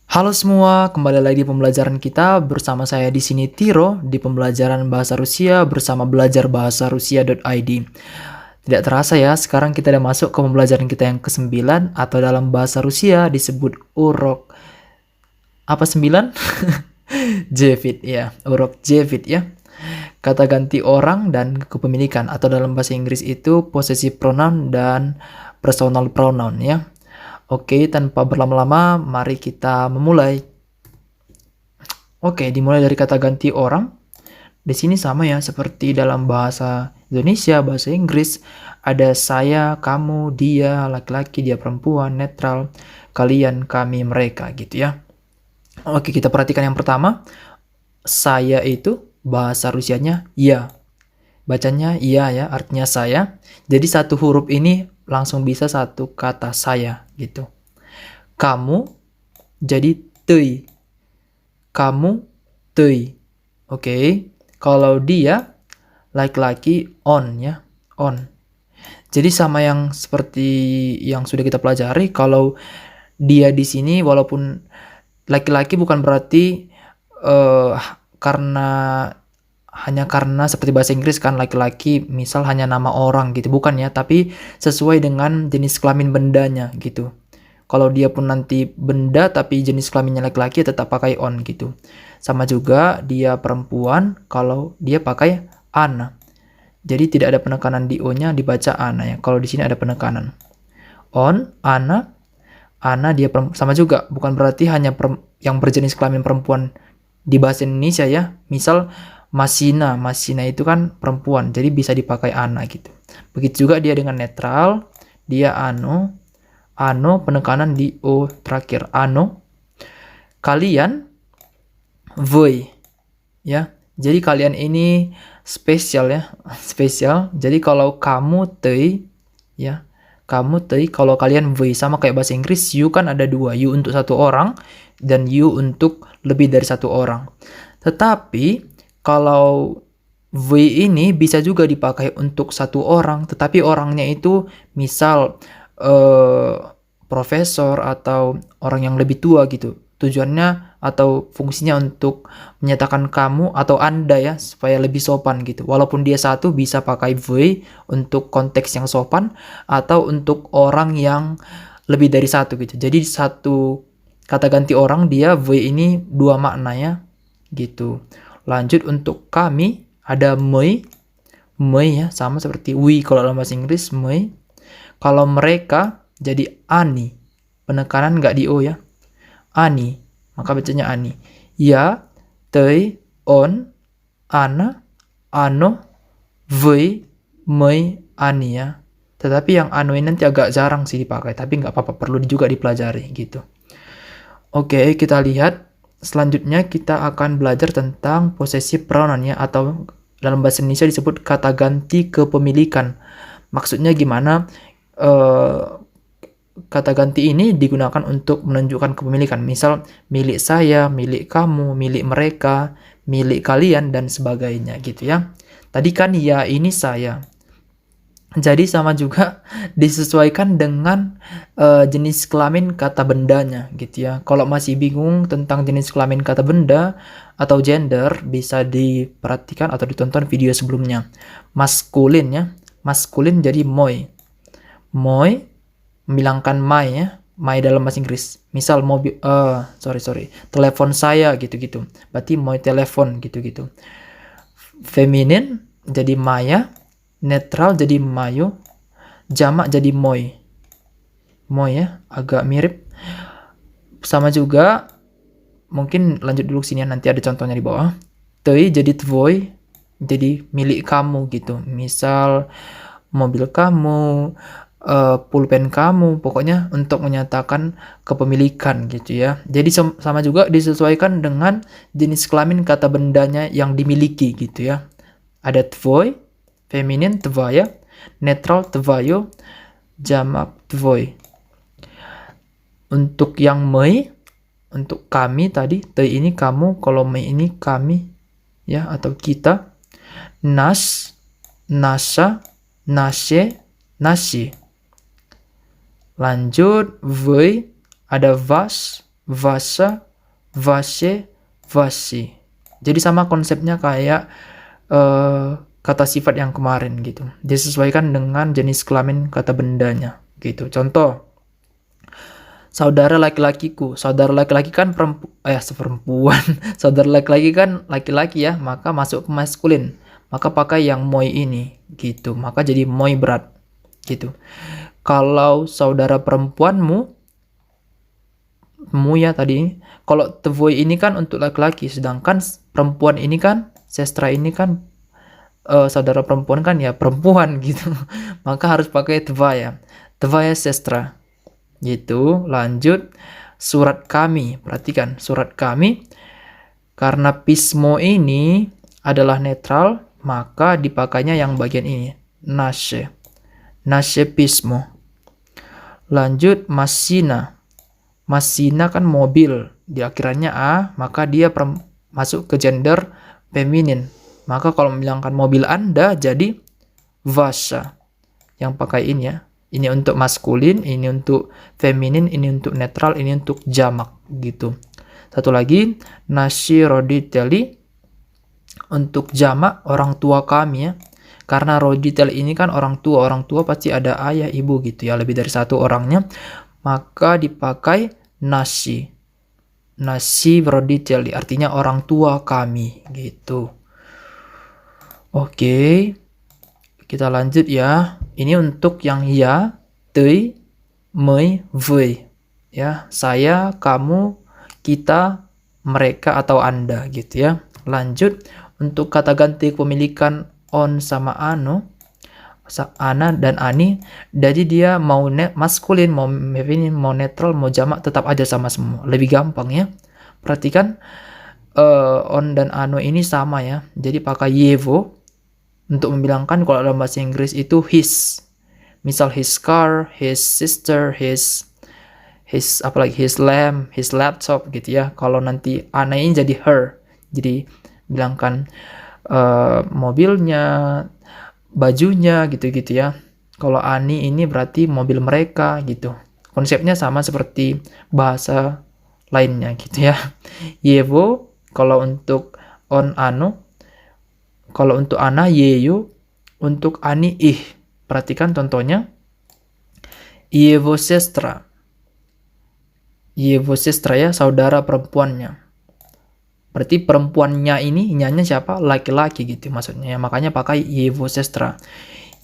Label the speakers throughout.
Speaker 1: Halo semua, kembali lagi di pembelajaran kita bersama saya di sini Tiro di pembelajaran bahasa Rusia bersama belajarbahasarusia.id. Tidak terasa ya, sekarang kita udah masuk ke pembelajaran kita yang ke-9 atau dalam bahasa Rusia disebut urok apa 9? Jevit ya, urok Jevit ya. Kata ganti orang dan kepemilikan atau dalam bahasa Inggris itu possessive pronoun dan personal pronoun ya. Oke, tanpa berlama-lama, mari kita memulai. Oke, dimulai dari kata ganti orang. Di sini sama ya, seperti dalam bahasa Indonesia, bahasa Inggris. Ada saya, kamu, dia, laki-laki, dia perempuan, netral, kalian, kami, mereka gitu ya. Oke, kita perhatikan yang pertama. Saya itu bahasa Rusianya ya. Bacanya iya ya, artinya saya. Jadi satu huruf ini langsung bisa satu kata saya gitu. Kamu jadi tei. Kamu tei. Oke. Kalau dia laki-laki on ya, on. Jadi sama yang seperti yang sudah kita pelajari, kalau dia di sini walaupun laki-laki bukan berarti karena hanya karena seperti bahasa Inggris kan laki-laki misal hanya nama orang gitu, bukan ya, tapi sesuai dengan jenis kelamin bendanya gitu. Kalau dia pun nanti benda tapi jenis kelaminnya laki-laki tetap pakai on gitu. Sama juga dia perempuan kalau dia pakai ana. Jadi tidak ada penekanan di o-nya, dibaca ana ya. Kalau di sini ada penekanan. On, ana, ana dia sama juga, bukan berarti hanya yang berjenis kelamin perempuan di bahasa Indonesia ya. Misal masina, masina itu kan perempuan, jadi bisa dipakai ana gitu. Begitu juga dia dengan netral, dia ano, ano penekanan di o terakhir, ano. Kalian voi ya. Jadi kalian ini spesial ya, spesial. Jadi kalau kamu tei ya, kamu tei, kalau kalian voi, sama kayak bahasa Inggris you kan ada dua, you untuk satu orang dan you untuk lebih dari satu orang. Tetapi kalau voi ini bisa juga dipakai untuk satu orang, tetapi orangnya itu misal profesor atau orang yang lebih tua gitu. Tujuannya atau fungsinya untuk menyatakan kamu atau anda ya, supaya lebih sopan gitu. Walaupun dia satu bisa pakai voi untuk konteks yang sopan atau untuk orang yang lebih dari satu gitu. Jadi satu kata ganti orang dia voi ini dua makna ya gitu. Lanjut untuk kami ada mei ya, sama seperti we kalau dalam bahasa Inggris mei. Kalau mereka jadi ani, penekanan nggak di o ya, ani, maka bacanya ani. Ya, tei, on, ana, ano, voi, mei, ani ya. Tetapi yang ano ini nanti agak jarang sih dipakai, tapi nggak apa-apa, perlu juga dipelajari gitu. Oke, kita lihat selanjutnya kita akan belajar tentang possessive pronoun ya, atau dalam bahasa Indonesia disebut kata ganti kepemilikan. Maksudnya gimana? Kata ganti ini digunakan untuk menunjukkan kepemilikan. Misal milik saya, milik kamu, milik mereka, milik kalian dan sebagainya gitu ya. Tadi kan ya ini saya. Jadi sama juga disesuaikan dengan jenis kelamin kata bendanya gitu ya. Kalau masih bingung tentang jenis kelamin kata benda atau gender, bisa diperhatikan atau ditonton video sebelumnya. Maskulin ya. Maskulin jadi moi. Moi membilangkan my ya. My dalam bahasa Inggris. Misal mobil telepon saya gitu-gitu. Berarti moi telepon gitu-gitu. Feminin jadi maya. Netral jadi mayo, jamak jadi moi. Moi ya, agak mirip. Sama juga, mungkin lanjut dulu sini nanti ada contohnya di bawah. Tei jadi tvoi, jadi milik kamu gitu. Misal mobil kamu, pulpen kamu, pokoknya untuk menyatakan kepemilikan gitu ya. Jadi sama juga disesuaikan dengan jenis kelamin kata bendanya yang dimiliki gitu ya. Ada tvoi, feminin tvaya, netral tvayo, jamak tvoi. Untuk yang mei, untuk kami tadi, tei ini kamu, kalau mei ini kami ya, atau kita. Nas, nasa, nase, nasi. Lanjut voi, ada vas, Vasha, Vashe, Vashi. Jadi sama konsepnya kayak kata sifat yang kemarin gitu. Disesuaikan dengan jenis kelamin kata bendanya gitu. Contoh, saudara laki-lakiku. Saudara laki-laki kan perempuan. Saudara laki-laki kan laki-laki ya, maka masuk ke maskulin. Maka pakai yang moi ini gitu. Maka jadi moi berat gitu. Kalau saudara perempuanmu, mu ya tadi. Kalau tvoi ini kan untuk laki-laki, sedangkan perempuan ini kan, sestra ini kan saudara perempuan kan ya perempuan gitu. Maka harus pakai tvaya. Tvaya sestra. Gitu. Lanjut, surat kami. Perhatikan, surat kami. Karena pismo ini adalah netral, maka dipakainya yang bagian ini. Nashe. Nashe pismo. Lanjut, masina. Masina kan mobil. Di akhirannya A, maka dia masuk ke gender feminin. Maka kalau membilangkan mobil Anda, jadi vasha. Yang pakai ini ya. Ini untuk maskulin, ini untuk feminin, ini untuk netral, ini untuk jamak gitu. Satu lagi, nasi roditeli untuk jamak orang tua kami ya. Karena roditeli ini kan orang tua pasti ada ayah, ibu gitu ya, lebih dari satu orangnya. Maka dipakai nasi. Nasi roditeli artinya orang tua kami gitu. Oke. Kita lanjut ya. Ini untuk yang ya, tui, mei, voi. Ya, saya, kamu, kita, mereka atau Anda gitu ya. Lanjut untuk kata ganti kepemilikan on sama ano, ana dan ani. Jadi dia mau maskulin, mau feminin, mau netral, mau jamak tetap aja sama semua. Lebih gampang ya. Perhatikan on dan ano ini sama ya. Jadi pakai yevo. Untuk membilangkan kalau dalam bahasa Inggris itu his. Misal his car, his sister, his lamp, his laptop gitu ya. Kalau nanti ana ini jadi her. Jadi bilangkan mobilnya, bajunya gitu-gitu ya. Kalau ani ini berarti mobil mereka gitu. Konsepnya sama seperti bahasa lainnya gitu ya. Yevo kalau untuk on ano. Kalau untuk ana yeyo, untuk ani ih. Perhatikan contohnya. Yevo sestra. Yevo sestra ya, saudara perempuannya. Berarti perempuannya ini, nyanya siapa? Laki-laki gitu maksudnya. Ya, makanya pakai yevo sestra.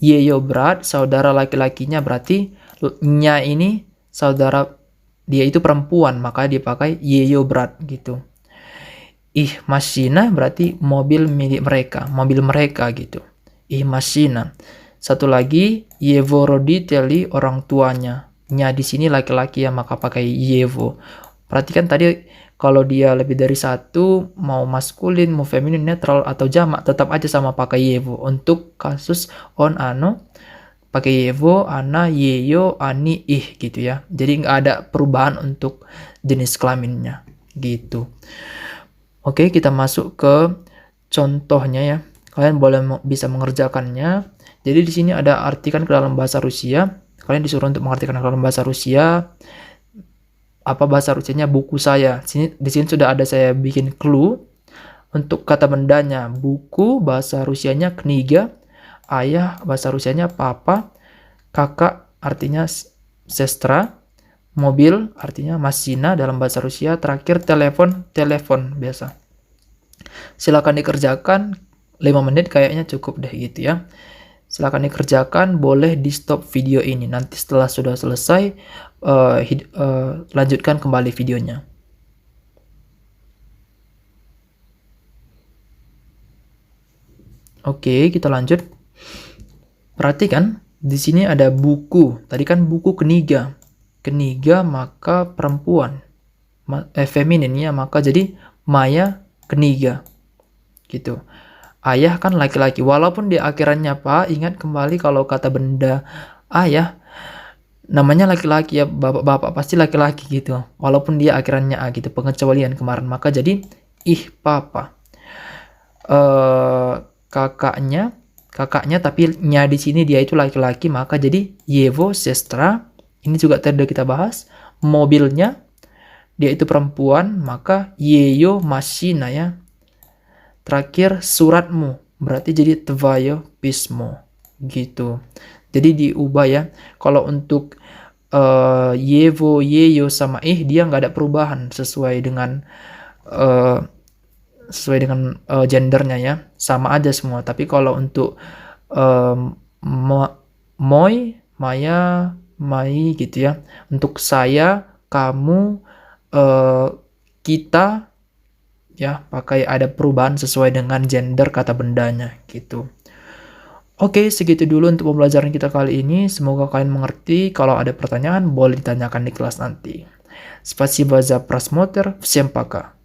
Speaker 1: Yeyo berat, saudara laki-lakinya berarti nya ini saudara dia itu perempuan, maka dipakai yeyo berat gitu. Ih masina berarti mobil milik mereka, mobil mereka gitu. Ih masina. Satu lagi yevo roditeli orang tuanya. Nya di sini laki-laki ya, maka pakai yevo. Perhatikan tadi kalau dia lebih dari satu, mau maskulin, mau feminin, netral atau jamak tetap aja sama pakai yevo. Untuk kasus on ano pakai yevo, ana, yeyo, ani, ih gitu ya. Jadi nggak ada perubahan untuk jenis kelaminnya gitu. Oke, kita masuk ke contohnya ya. Kalian bisa mengerjakannya. Jadi di sini ada artikan ke dalam bahasa Rusia. Kalian disuruh untuk mengartikan ke dalam bahasa Rusia. Apa bahasa Rusianya? Buku saya. Di sini sudah ada saya bikin clue. Untuk kata bendanya, buku bahasa Rusianya kniga. Ayah bahasa Rusianya papa. Kakak artinya sestra. Mobil artinya masina dalam bahasa Rusia. Terakhir telepon biasa. Silakan dikerjakan 5 menit kayaknya cukup deh gitu ya. Silakan dikerjakan, boleh di stop video ini. Nanti setelah sudah selesai lanjutkan kembali videonya. Oke, kita lanjut. Perhatikan di sini ada buku. Tadi kan buku kniga. Kniga maka perempuan, feminin ya, maka jadi maya kniga gitu. Ayah kan laki-laki, walaupun di akhirannya pak, ingat kembali kalau kata benda ayah namanya laki-laki ya, bapak pasti laki-laki gitu, walaupun dia akhirannya a gitu, pengecualian kemarin, maka jadi ih papa. Kakaknya tapi nya di sini dia itu laki-laki, maka jadi yevo sestra. Ini juga tadi kita bahas. Mobilnya dia itu perempuan, maka yeyo mashina ya. Terakhir suratmu, berarti jadi tvoje pismo gitu. Jadi diubah ya. Kalau untuk yevo, yeyo sama dia nggak ada perubahan sesuai dengan gendernya ya, sama aja semua. Tapi kalau untuk moi, maya, mai gitu ya, untuk saya, kamu, kita ya, pakai ada perubahan sesuai dengan gender kata bendanya gitu. Oke, segitu dulu untuk pembelajaran kita kali ini. Semoga kalian mengerti. Kalau ada pertanyaan boleh ditanyakan di kelas nanti. Spasibo za просмотр. Всем пока.